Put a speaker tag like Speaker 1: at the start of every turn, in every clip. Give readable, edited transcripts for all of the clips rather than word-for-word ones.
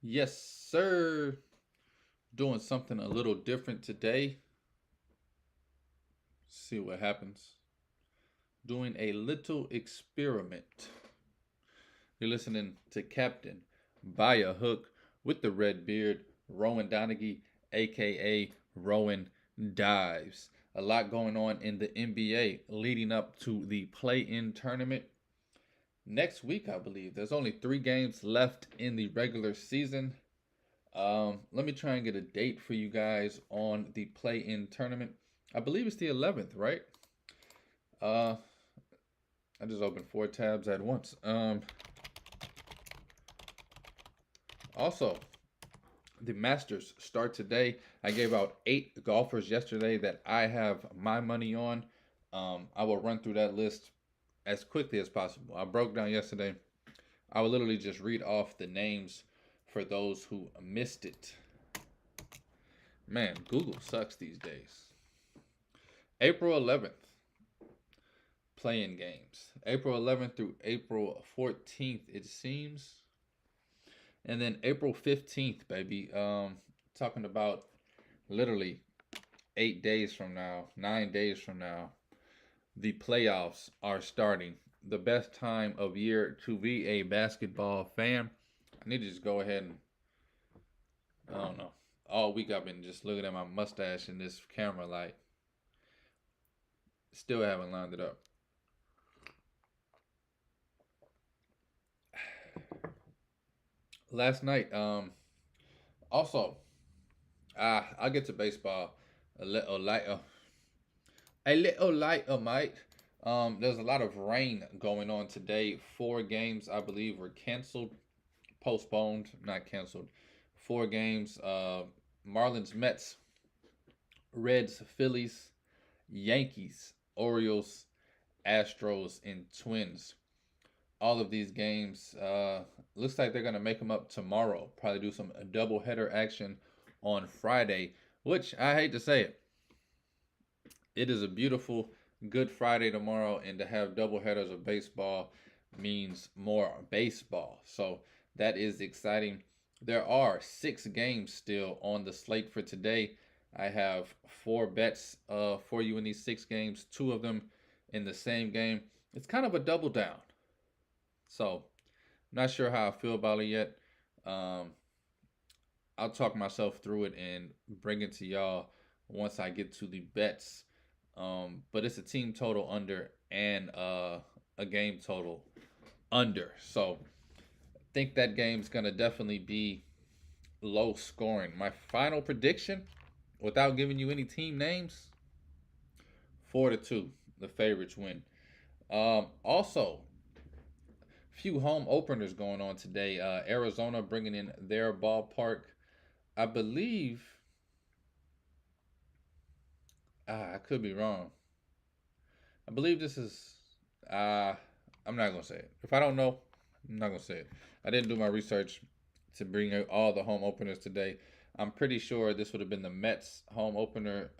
Speaker 1: Yes, sir. Doing something a little different today. See what happens. Doing a little experiment. You're listening to Captain by a Hook with the red beard, Rowan Donaghy, aka Rowan Dives. A lot going on in the NBA leading up to the play-in tournament next week, I believe. There's only 3 games left in the regular season. Let me try and get a date for you guys on the play-in tournament. I believe it's the 11th, right? Uh, I just opened 4 tabs at once. Also, the Masters start today. I gave out 8 golfers yesterday that I have my money on. I will run through that list as quickly as possible. I broke down yesterday. I will literally just read off the names for those who missed it. Man, Google sucks these days. April 11th, playing games. April 11th through April 14th, it seems. And then April 15th, baby. Talking about literally 8 days from now, 9 days from now, the playoffs are starting. The best time of year to be a basketball fan. I need to just go ahead and, I don't know. All week I've been just looking at my mustache in this camera light. Still haven't lined it up. Last night, also, I'll get to baseball a little later. A little lighter, mate. There's a lot of rain going on today. 4 games, I believe, were canceled, postponed, not canceled. 4 games. Marlins, Mets, Reds, Phillies, Yankees, Orioles, Astros, and Twins. All of these games looks like they're gonna make them up tomorrow. Probably do some double header action on Friday, which I hate to say it. It is a beautiful Good Friday tomorrow, and to have double headers of baseball means more baseball. So that is exciting. There are 6 games still on the slate for today. I have 4 bets for you in these 6 games, 2 of them in the same game. It's kind of a double down. So I'm not sure how I feel about it yet. Um, I'll talk myself through it and bring it to y'all once I get to the bets. But it's a team total under and a game total under. So I think that game's gonna definitely be low scoring. My final prediction, without giving you any team names, 4-2. The favorites win. Also, few home openers going on today. Arizona bringing in their ballpark. I believe. I could be wrong. I believe this is. Uh, I'm not gonna say it. If I don't know, I'm not gonna say it. I didn't do my research to bring out all the home openers today. I'm pretty sure this would have been the Mets home opener,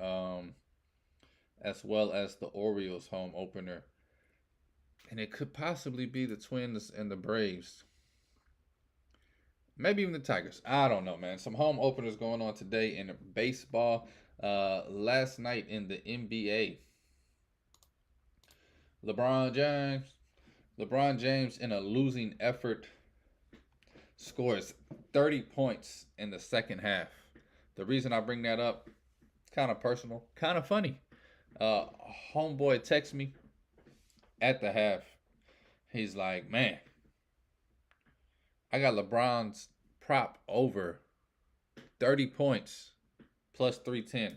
Speaker 1: as well as the Orioles home opener, and it could possibly be the Twins and the Braves. Maybe even the Tigers. I don't know, man. Some home openers going on today in baseball. Last night in the NBA, LeBron James. LeBron James in a losing effort scores 30 points in the second half. The reason I bring that up, kind of personal, kind of funny. Uh, Homeboy texts me at the half. He's like, man, I got LeBron's prop over 30 points plus 310.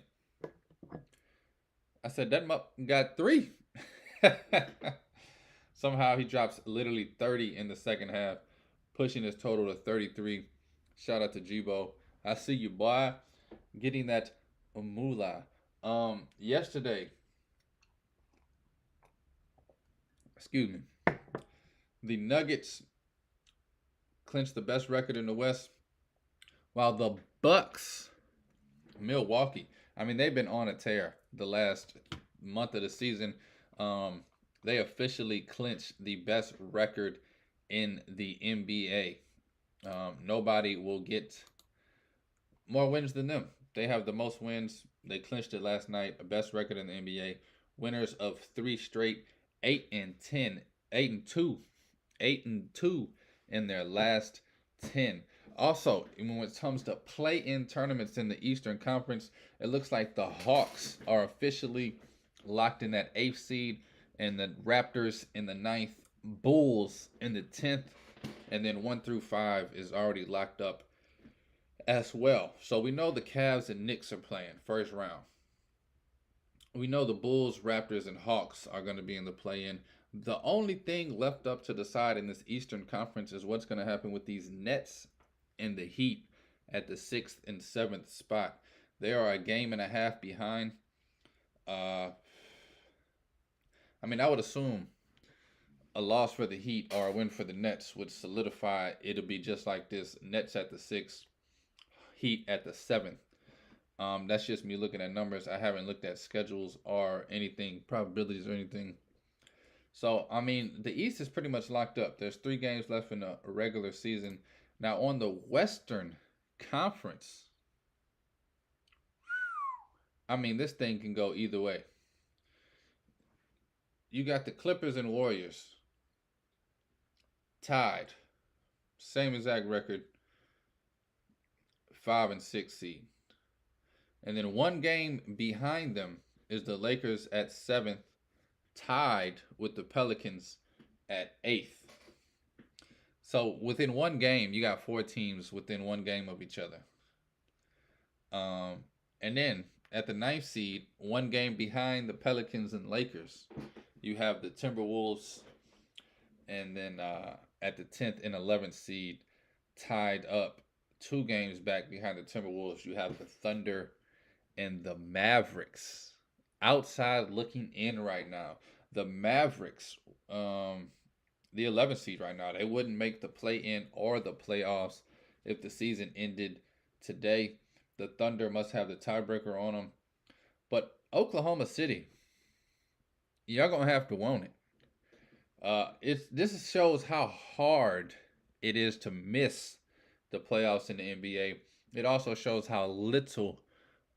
Speaker 1: I said, that got 3. Somehow he drops literally 30 in the second half, pushing his total to 33. Shout out to Jibo. I see you, boy. Getting that moolah. Yesterday, excuse me, the Nuggets clinched the best record in the West, while the Bucks, Milwaukee, I mean, they've been on a tear the last month of the season. Um, they officially clinched the best record in the NBA. Nobody will get more wins than them. They have the most wins. They clinched it last night. A best record in the NBA. Winners of three straight, 8-10, 8-2, 8-2 in their last 10. Also, when it comes to play-in tournaments in the Eastern Conference, it looks like the Hawks are officially locked in that eighth seed, and the Raptors in the ninth, Bulls in the 10th, and then 1 through 5 is already locked up as well. So we know the Cavs and Knicks are playing first round. We know the Bulls, Raptors, and Hawks are going to be in the play-in. The only thing left up to decide in this Eastern Conference is what's going to happen with these Nets and the Heat at the 6th and 7th spot. They are a game and a half behind. I mean, I would assume a loss for the Heat or a win for the Nets would solidify. It'll be just like this: Nets at the 6th, Heat at the 7th. That's just me looking at numbers. I haven't looked at schedules or anything, probabilities or anything. So, I mean, the East is pretty much locked up. There's 3 games left in the regular season. Now, on the Western Conference, I mean, this thing can go either way. You got the Clippers and Warriors tied, same exact record, 5 and 6 seed. And then 1 game behind them is the Lakers at 7th, tied with the Pelicans at 8th. So within 1 game, you got 4 teams within 1 game of each other. And then at the 9th seed, 1 game behind the Pelicans and Lakers, you have the Timberwolves. And then at the 10th and 11th seed, tied up 2 games back behind the Timberwolves, you have the Thunder and the Mavericks. Outside looking in right now. The Mavericks, the 11th seed right now, they wouldn't make the play-in or the playoffs if the season ended today. The Thunder must have the tiebreaker on them. But Oklahoma City, y'all gonna have to want it. This shows how hard it is to miss the playoffs in the NBA. It also shows how little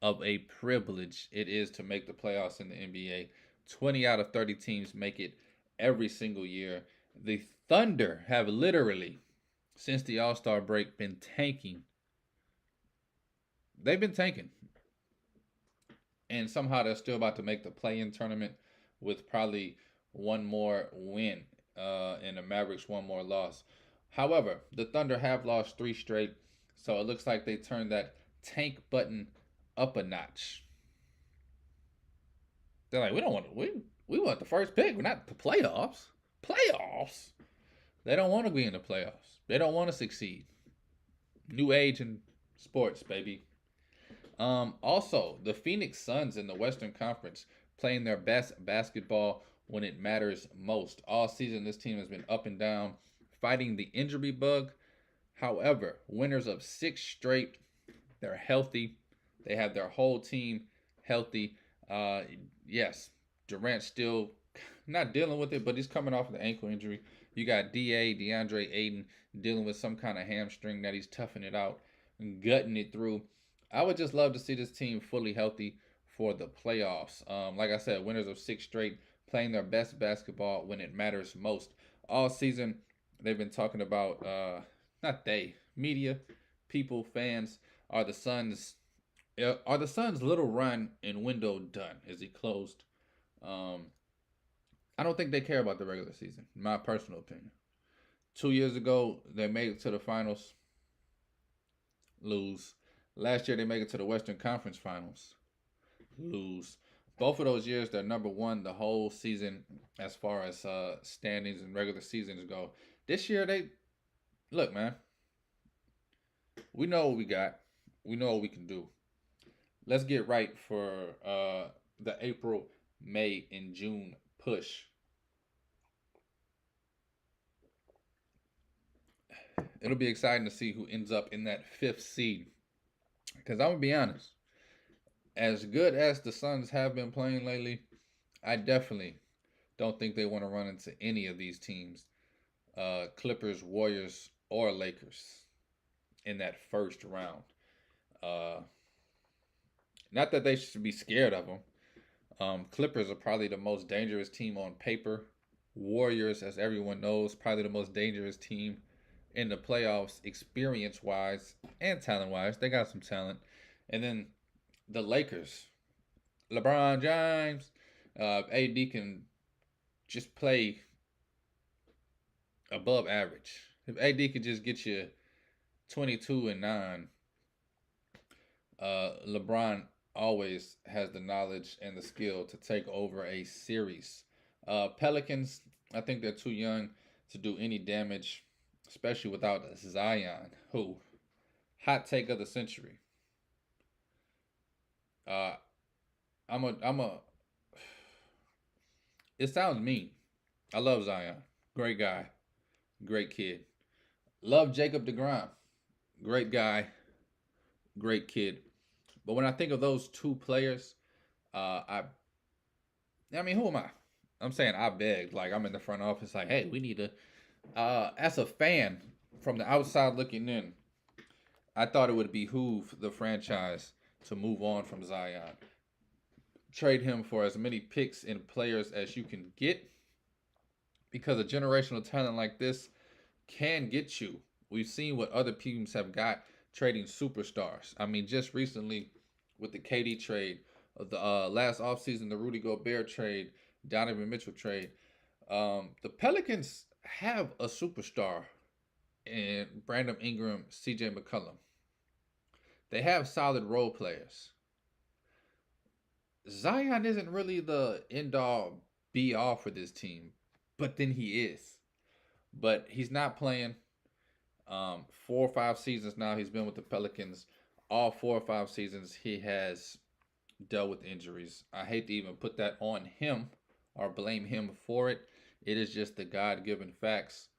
Speaker 1: of a privilege it is to make the playoffs in the NBA. 20 out of 30 teams make it every single year. The Thunder have literally, since the All-Star break, been tanking. They've been tanking. And somehow they're still about to make the play-in tournament with probably one more win, and the Mavericks one more loss. However, the Thunder have lost 3 straight, so it looks like they turned that tank button up a notch. They're like, we don't want to. We want the first pick. We're not the playoffs. Playoffs. They don't want to be in the playoffs. They don't want to succeed. New age in sports, baby. Also, the Phoenix Suns in the Western Conference playing their best basketball when it matters most. All season, this team has been up and down, fighting the injury bug. However, winners of 6 straight. They're healthy. They have their whole team healthy. Yes, Durant's still not dealing with it, but he's coming off of the ankle injury. You got DeAndre Ayton dealing with some kind of hamstring that he's toughing it out and gutting it through. I would just love to see this team fully healthy for the playoffs. Like I said, winners of 6 straight, playing their best basketball when it matters most. All season, they've been talking about, not they, media, people, fans, are the Suns' little run and window done? Is it closed? I don't think they care about the regular season, in my personal opinion. 2 years ago, they made it to the finals, lose. Last year, they made it to the Western Conference Finals, lose. Both of those years, they're number 1 the whole season as far as standings and regular seasons go. This year, look, man, we know what we got. We know what we can do. Let's get right for the April, May, and June push. It'll be exciting to see who ends up in that 5th seed. Because I'm going to be honest, as good as the Suns have been playing lately, I definitely don't think they want to run into any of these teams. Clippers, Warriors, or Lakers. in that first round. Uh, Not that they should be scared of them. Clippers are probably the most dangerous team on paper. Warriors, as everyone knows, probably the most dangerous team in the playoffs, experience wise and talent wise. They got some talent. And then the Lakers, LeBron James, AD can just play above average. If AD could just get you 22 and 9, LeBron always has the knowledge and the skill to take over a series. Pelicans, I think they're too young to do any damage, especially without Zion, who, hot take of the century. Uh, I'm a. It sounds mean. I love Zion, great guy, great kid. Love Jacob Degrom, great guy, great kid. But when I think of those two players, I mean, who am I? I'm saying I begged, like I'm in the front office, like, hey, we need to. As a fan from the outside looking in, I thought it would behoove the franchise to move on from Zion, trade him for as many picks and players as you can get, because a generational talent like this can get you. We've seen what other teams have got trading superstars. I mean, just recently with the KD trade, the last offseason, the Rudy Gobert trade, Donovan Mitchell trade. The Pelicans have a superstar in Brandon Ingram, CJ McCollum. They have solid role players. Zion isn't really the end all be all for this team, but then he is. But he's not playing. 4 or 5 seasons now he's been with the Pelicans. All 4 or 5 seasons he has dealt with injuries. I hate to even put that on him or blame him for it. It is just the God given facts.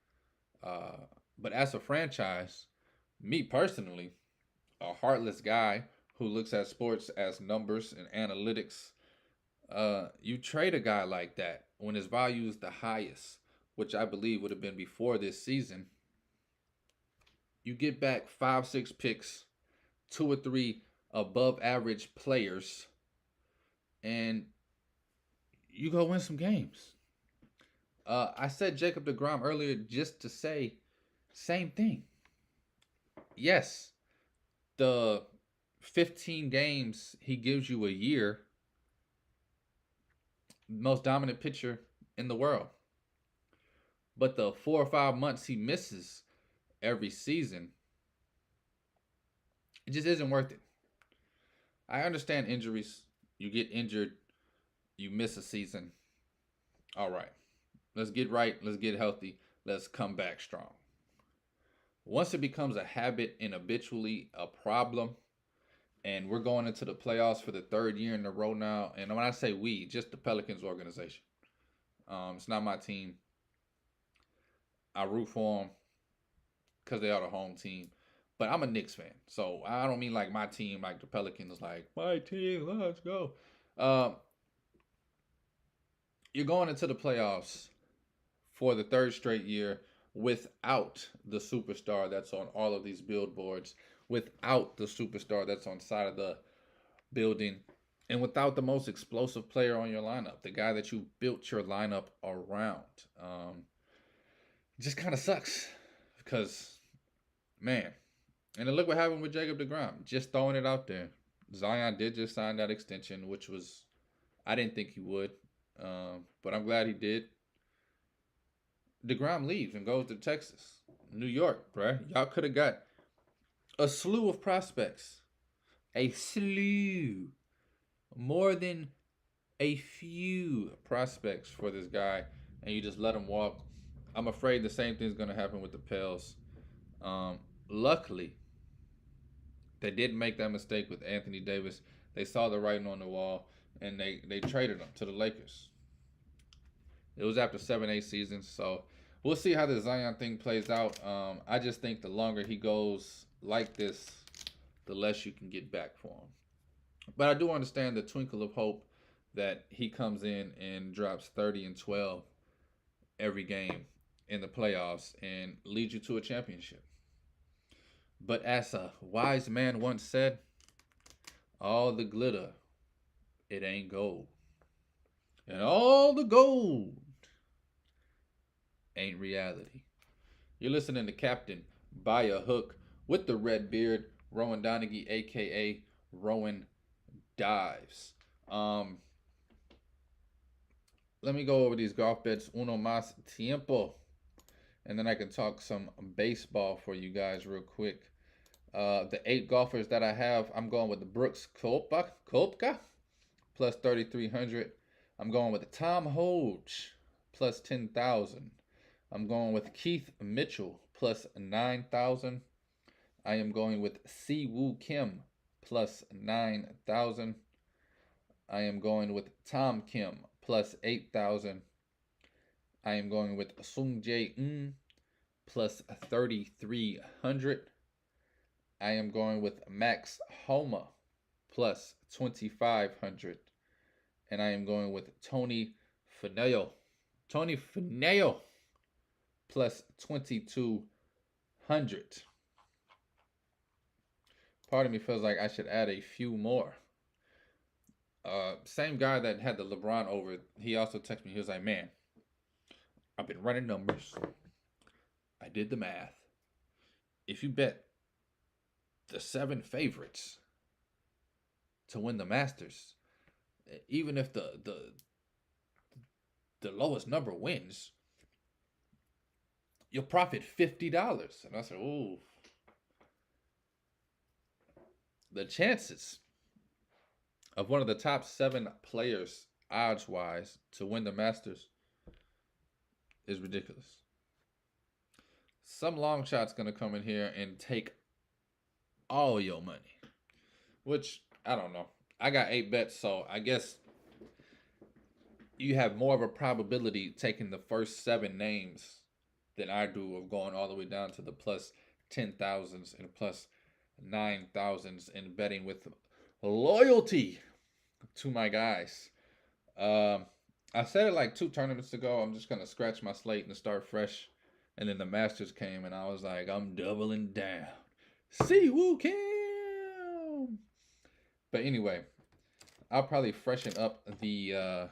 Speaker 1: But as a franchise, me personally, a heartless guy who looks at sports as numbers and analytics, you trade a guy like that when his value is the highest, which I believe would have been before this season. You get back 5, 6 picks, 2 or 3 above average players, and you go win some games. I said Jacob DeGrom earlier just to say same thing. Yes, the 15 games he gives you a year, most dominant pitcher in the world. But the 4 or 5 months he misses every season, it just isn't worth it. I understand injuries. You get injured, you miss a season. All right. Let's get right. Let's get healthy. Let's come back strong. Once it becomes a habit and habitually a problem, and we're going into the playoffs for the 3rd year in a row now, and when I say we, just the Pelicans organization. It's not my team. I root for them because they are the home team. But I'm a Knicks fan, so I don't mean like my team, like the Pelicans, like my team, let's go. You're going into the playoffs for the 3rd straight year without the superstar that's on all of these billboards, without the superstar that's on the side of the building, and without the most explosive player on your lineup, the guy that you built your lineup around. It just kind of sucks because, man, and then look what happened with Jacob DeGrom. Just throwing it out there. Zion did just sign that extension, which was, I didn't think he would, but I'm glad he did. DeGrom leaves and goes to Texas, New York, bruh. Y'all could have got a slew of prospects. A slew. More than a few prospects for this guy, and you just let him walk. I'm afraid the same thing's going to happen with the Pels. Luckily, they didn't make that mistake with Anthony Davis. They saw the writing on the wall, and they traded him to the Lakers. It was after 7, 8 seasons, so we'll see how the Zion thing plays out. I just think the longer he goes like this, the less you can get back for him. But I do understand the twinkle of hope that he comes in and drops 30 and 12 every game in the playoffs and leads you to a championship. But as a wise man once said, all the glitter, it ain't gold. And all the gold ain't reality. You're listening to Captain by a Hook with the red beard, Rowan Donaghy, aka Rowan Dives. Um, Let me go over these golf bets uno más tiempo, and then I can talk some baseball for you guys real quick. The 8 golfers that I have, I'm going with the Brooks Koepka plus 3,300. I'm going with Tom Hoge plus 10,000. I'm going with Keith Mitchell plus 9,000. I am going with Si Woo Kim plus 9,000. I am going with Tom Kim plus 8,000. I am going with Sung Jae plus 3,300. I am going with Max Homa plus 2,500. And I am going with Tony Finau. Tony Finau plus 2,200. Part of me feels like I should add a few more. Same guy that had the LeBron over, he also texted me. He was like, man, I've been running numbers. I did the math. If you bet the 7 favorites to win the Masters, even if the lowest number wins, you'll profit $50. And I said, ooh. The chances of one of the top 7 players, odds wise, to win the Masters is ridiculous. Some long shot's gonna come in here and take all your money, which I don't know. I got 8 bets, so I guess you have more of a probability taking the first 7 names than I do of going all the way down to the plus 10,000s and plus 9,000s and betting with loyalty to my guys. I said it like 2 tournaments ago. I'm just gonna scratch my slate and start fresh. And then the Masters came, and I was like, I'm doubling down. Si Woo Kim. But anyway, I'll probably freshen up the.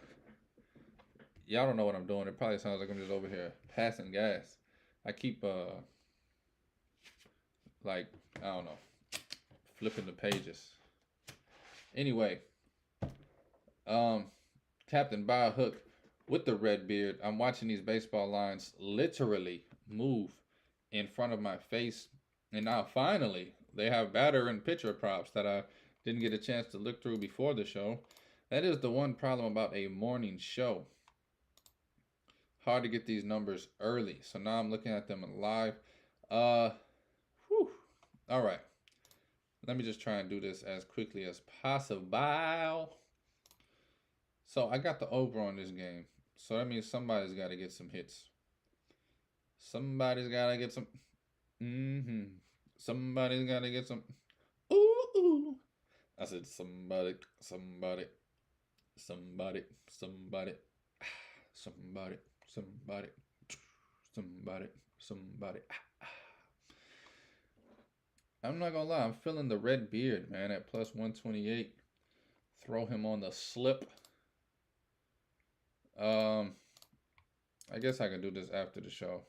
Speaker 1: Y'all don't know what I'm doing. It probably sounds like I'm just over here passing gas. I keep like, I don't know, flipping the pages. Anyway, Captain by a Hook with the red beard. I'm watching these baseball lines literally move in front of my face, and now finally they have batter and pitcher props that I didn't get a chance to look through before the show. That is the one problem about a morning show. Hard to get these numbers early, so now I'm looking at them live. Whew. All right. Let me just try and do this as quickly as possible. So I got the over on this game. So that means somebody's got to get some hits. Somebody's got to get some. Somebody's got to get some. Ooh. I said somebody. Somebody. Somebody. Somebody. Somebody. Somebody. Somebody. Somebody. I'm not gonna lie, I'm feeling the red beard, man, at plus 128. Throw him on the slip. I guess I can do this after the show.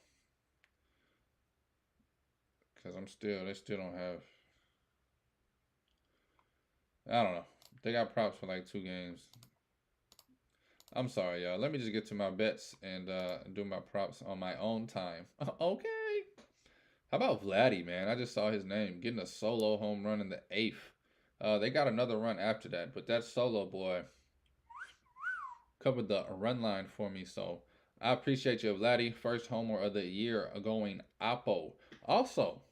Speaker 1: Cause they still don't have. I don't know. They got props for like 2 games. I'm sorry, y'all. Let me just get to my bets and do my props on my own time. Okay. How about Vladdy, man? I just saw his name getting a solo home run in the 8th. They got another run after that, but that solo boy covered the run line for me. So I appreciate you, Vladdy. First homer of the year going Oppo. Also,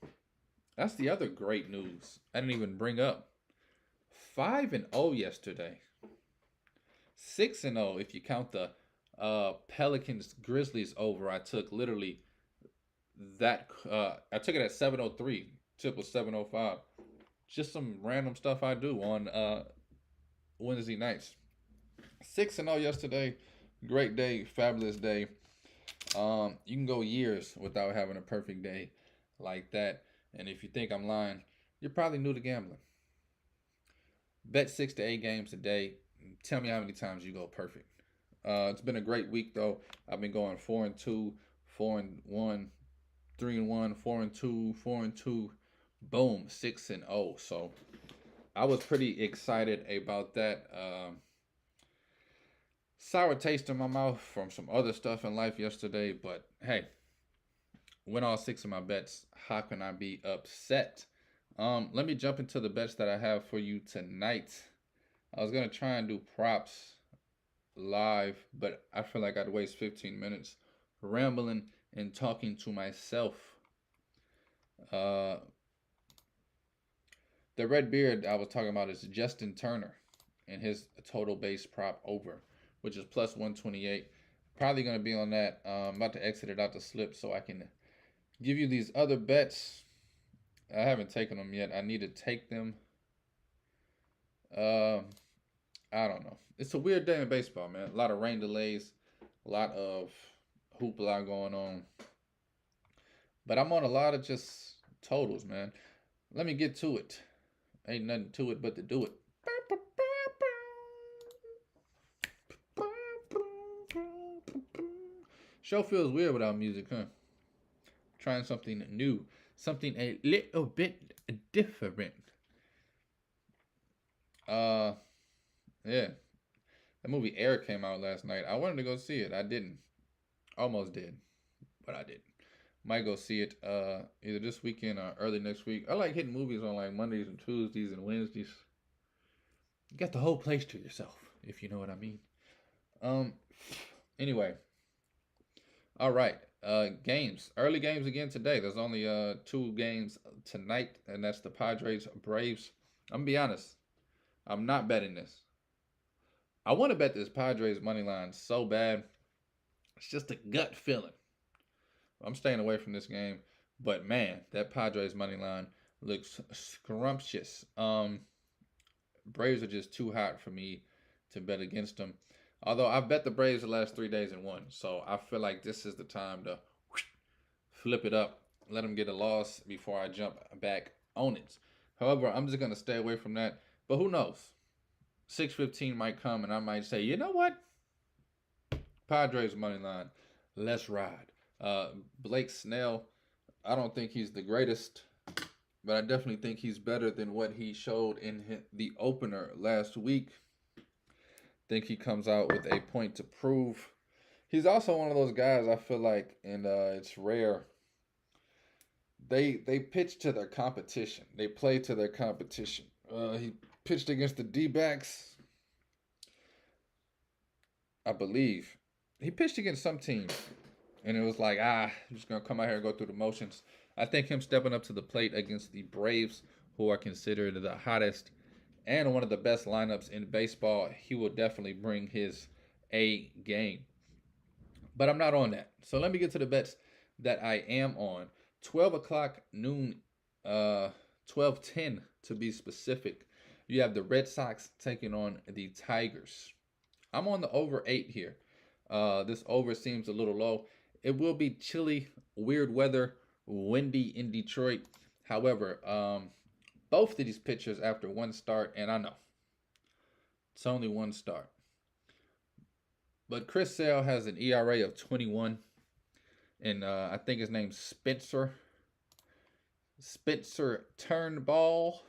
Speaker 1: that's the other great news I didn't even bring up. 5-0 yesterday. 6-0 if you count the Pelicans Grizzlies over. I took literally that. I took it at 7:03. Tip was 7:05. Just some random stuff I do on Wednesday nights. 6-0 yesterday. Great day, fabulous day. You can go years without having a perfect day like that. And if you think I'm lying, you're probably new to gambling. Bet 6 to 8 games a day. Tell me how many times you go perfect. It's been a great week though. I've been going 4-2, 4-1, 3-1, 4-2, 4-2. Boom, 6-0. So I was pretty excited about that. Sour taste in my mouth from some other stuff in life yesterday, but hey, win all 6 of my bets. How can I be upset? Let me jump into the bets that I have for you tonight. I was gonna try and do props live, but I feel like I'd waste 15 minutes rambling and talking to myself. Uh, the red beard I was talking about is Justin Turner and his total base prop over, which is plus 128. Probably going to be on that. I'm about to exit it out the slip so I can give you these other bets. I haven't taken them yet. I need to take them. I don't know. It's a weird day in baseball, man. A lot of rain delays, a lot of hoopla going on. But I'm on a lot of just totals, man. Let me get to it. Ain't nothing to it but to do it. Show feels weird without music, huh? Trying something new, something a little bit different. Yeah. That movie Air came out last night. I wanted to go see it. I didn't. Almost did, but I didn't. Might go see it either this weekend or early next week. I like hitting movies on like Mondays and Tuesdays and Wednesdays. You got the whole place to yourself, if you know what I mean. Um. Anyway, all right. Games. Early games again today. There's only 2 games tonight, and that's the Padres Braves. I'm gonna be honest. I'm not betting this. I want to bet this Padres money line so bad. It's just a gut feeling. I'm staying away from this game, but man, that Padres money line looks scrumptious. Braves are just too hot for me to bet against them. Although I've bet the Braves the last 3 days and won, so I feel like this is the time to flip it up, let them get a loss before I jump back on it. However, I'm just gonna stay away from that. But who knows? 6:15 might come, and I might say, you know what? Padres money line, let's ride. Blake Snell, I don't think he's the greatest, but I definitely think he's better than what he showed in the opener last week. Think he comes out with a point to prove. He's also one of those guys I feel like, and it's rare. They pitch to their competition. They play to their competition. He pitched against the D-backs, I believe. He pitched against some team, and it was like, I'm just gonna come out here and go through the motions. I think him stepping up to the plate against the Braves, who are considered the hottest and one of the best lineups in baseball, he will definitely bring his A game. But I'm not on that. So let me get to the bets that I am on. 12 o'clock noon, 12:10 to be specific. You have the Red Sox taking on the Tigers. I'm on the over 8 here. This over seems a little low. It will be chilly, weird weather, windy in Detroit. However, both of these pitchers after one start, and I know it's only one start, but Chris Sale has an ERA of 21, and I think his name's Spencer Turnbull.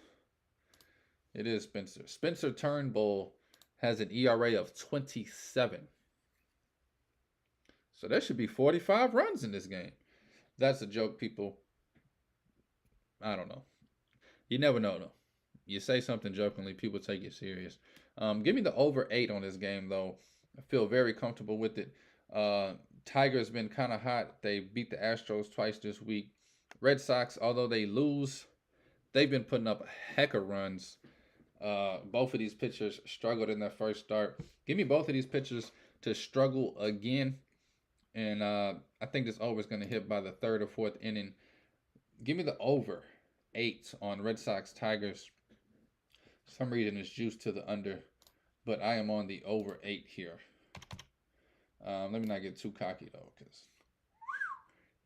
Speaker 1: It is Spencer. Spencer Turnbull has an ERA of 27. So there should be 45 runs in this game. That's a joke, people. I don't know. You never know, though. You say something jokingly, people take it serious. Give me the over 8 on this game, though. I feel very comfortable with it. Tigers been kind of hot. They beat the Astros twice this week. Red Sox, although they lose, they've been putting up a heck of runs. Both of these pitchers struggled in their first start. Give me both of these pitchers to struggle again. And I think this over is going to hit by the 3rd or 4th inning. Give me the over 8 on Red Sox Tigers. For some reason it's juiced to the under, but I am on the over 8 here. Let me not get too cocky though, because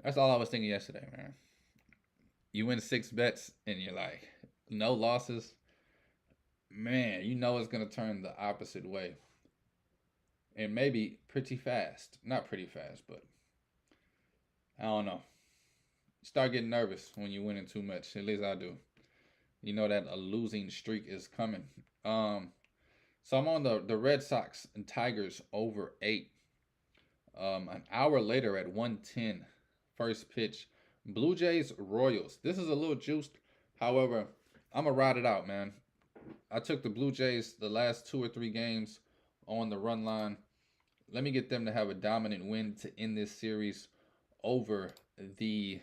Speaker 1: that's all I was thinking yesterday, man. You win 6 bets and you're like, no losses. Man, you know it's gonna turn the opposite way. And maybe pretty fast. Not pretty fast, but I don't know. Start getting nervous when you're winning too much. At least I do. You know that a losing streak is coming. Um, so I'm on the Red Sox and Tigers over 8. An hour later at 1:10, first pitch, Blue Jays Royals. This is a little juiced. However, I'm gonna ride it out, man. I took the Blue Jays the last 2 or 3 games on the run line. Let me get them to have a dominant win to end this series over the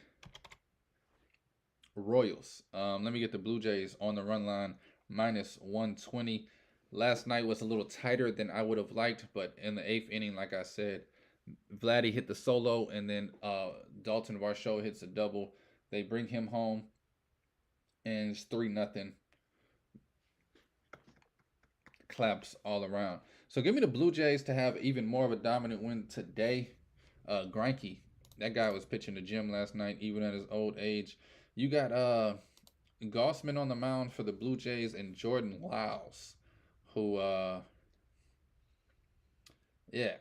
Speaker 1: Royals. Let me get the Blue Jays on the run line minus 120. Last night was a little tighter than I would have liked, but in the 8th inning, like I said, Vladdy hit the solo, and then Dalton Varsho hits a double. They bring him home, and it's 3-0. Claps all around. So give me the Blue Jays to have even more of a dominant win today. Greinke, that guy was pitching the gym last night, even at his old age. You got Gossman on the mound for the Blue Jays and Jordan Lyles, who yeah,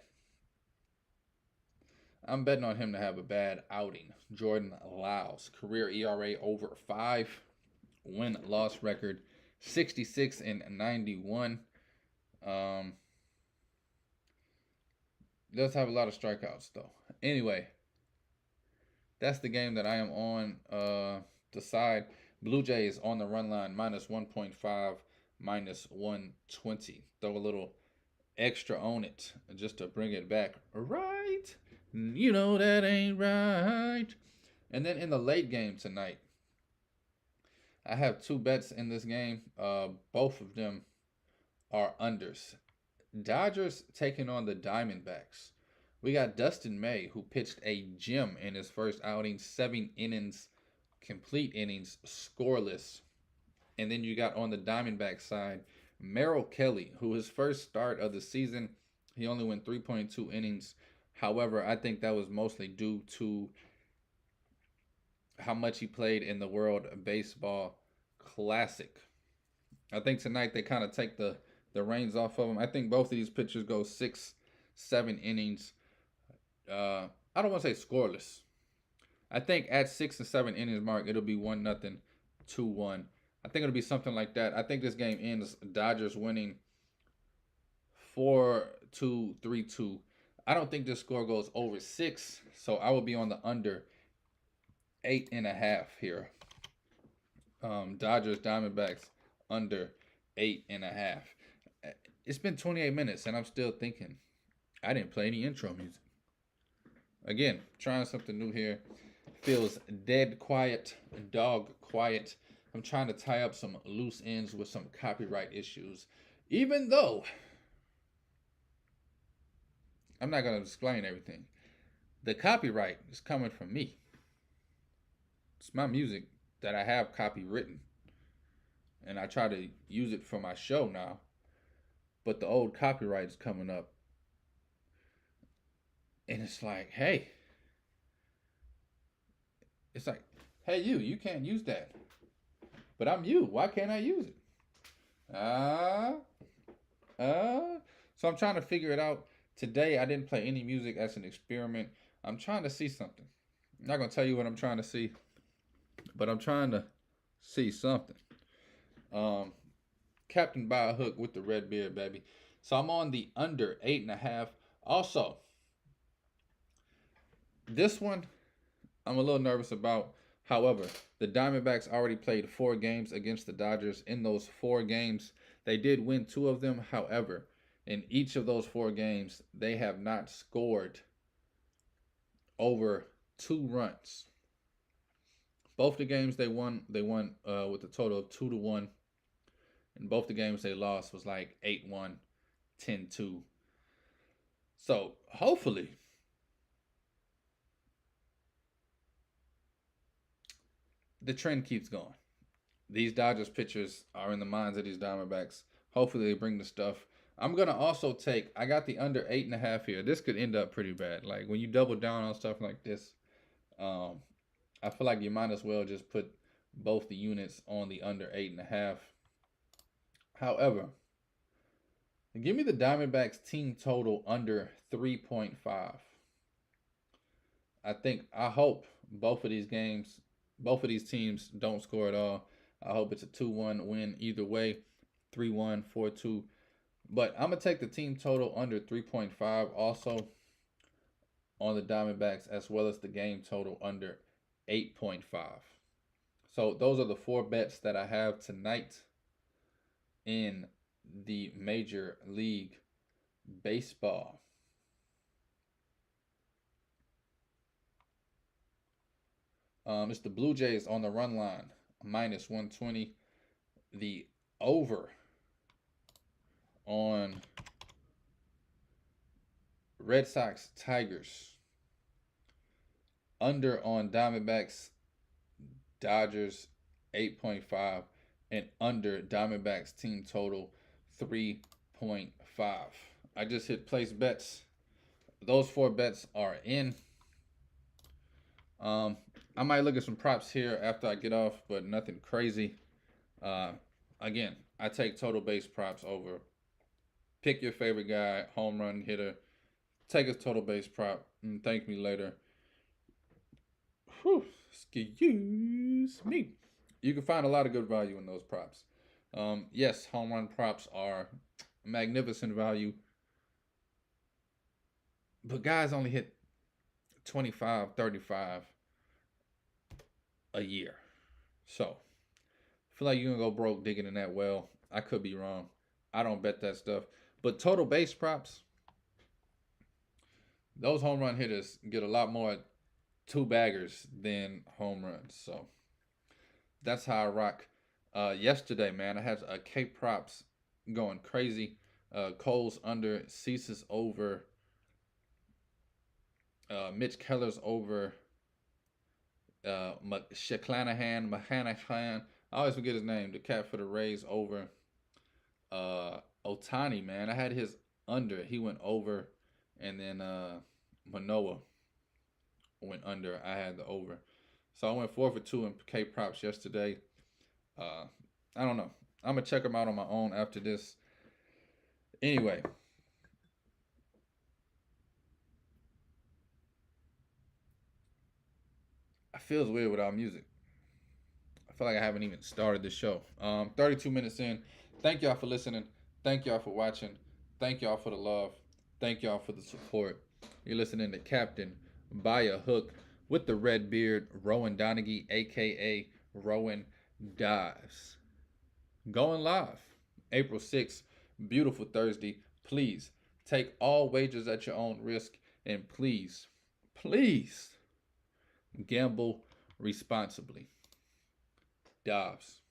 Speaker 1: I'm betting on him to have a bad outing. Jordan Lyles, career ERA over 5, win-loss record 66 and 91. Does have a lot of strikeouts though. Anyway, that's the game that I am on the side. Blue Jays on the run line minus 1.5, minus 120. Throw a little extra on it just to bring it back right. You know that ain't right. And then in the late game tonight, I have 2 bets in this game. Both of them are unders. Dodgers taking on the Diamondbacks. We got Dustin May, who pitched a gem in his first outing, 7 innings, complete innings, scoreless. And then you got on the Diamondback side, Merrill Kelly, who his first start of the season, he only went 3.2 innings. However, I think that was mostly due to how much he played in the World Baseball Classic. I think tonight they kind of take the reins off of him. I think both of these pitchers go 6, 7 innings. I don't want to say scoreless. I think at 6 and 7 innings mark, it'll be 1-0, 2-1. I think it'll be something like that. I think this game ends Dodgers winning 4-2, 3-2. I don't think this score goes over 6, so I will be on the under 8.5 here. Dodgers, Diamondbacks under 8.5. It's been 28 minutes and I'm still thinking. I didn't play any intro music. Again, trying something new here. Feels dead quiet, dog quiet. I'm trying to tie up some loose ends with some copyright issues. Even though I'm not going to explain everything. The copyright is coming from me. It's my music that I have copywritten. And I try to use it for my show now. But the old copyright is coming up. And it's like, hey. It's like, hey, you can't use that. But I'm you. Why can't I use it? So I'm trying to figure it out. Today, I didn't play any music as an experiment. I'm trying to see something. I'm not going to tell you what I'm trying to see. But I'm trying to see something. Captain by a hook with the red beard, baby. So I'm on the under 8.5. Also, this one, I'm a little nervous about. However, the Diamondbacks already played 4 games against the Dodgers. In those 4 games, they did win 2 of them. However, in each of those 4 games, they have not scored over 2 runs. Both the games they won with a total of 2-1. In both the games they lost was like 8-1, 10-2. So hopefully the trend keeps going. These Dodgers pitchers are in the minds of these Diamondbacks. Hopefully they bring the stuff. I'm going to also take, I got the under 8.5 here. This could end up pretty bad. Like when you double down on stuff like this, I feel like you might as well just put both the units on the under 8.5. However, give me the Diamondbacks team total under 3.5. I hope both of these games, both of these teams don't score at all. I hope it's a 2-1 win either way, 3-1, 4-2. But I'm going to take the team total under 3.5 also on the Diamondbacks, as well as the game total under 8.5. So those are the 4 bets that I have tonight in the Major League Baseball. It's the Blue Jays on the run line, -120. The over on Red Sox Tigers. Under on Diamondbacks Dodgers 8.5. And under Diamondbacks team total 3.5. I just hit place bets. Those 4 bets are in. I might look at some props here after I get off, but nothing crazy. Again, I take total base props over. Pick your favorite guy, home run hitter. Take a total base prop and thank me later. Whew, excuse me. You can find a lot of good value in those props. Yes, home run props are magnificent value. But guys only hit 25, 35 a year. So, I feel like you're going to go broke digging in that well. I could be wrong. I don't bet that stuff. But total base props, those home run hitters get a lot more 2-baggers than home runs. So, that's how I rock. Yesterday, man, I had K props going crazy. Cole's under, Cease's over, Mitch Keller's over, Mahanahan. I always forget his name. The cat for the Rays over. Otani, man, I had his under. He went over, and then Manoa went under. I had the over. So I went 4 for 2 in K props yesterday. I don't know. I'm gonna check them out on my own after this. Anyway. I feels weird without music. I feel like I haven't even started the show. 32 minutes in. Thank y'all for listening. Thank y'all for watching. Thank y'all for the love. Thank y'all for the support. You're listening to Captain by a Hook with the red beard, Rowan Donaghy, aka Rowan Dives. Going live April 6th. Beautiful Thursday. Please take all wagers at your own risk, and please gamble responsibly. Dobbs.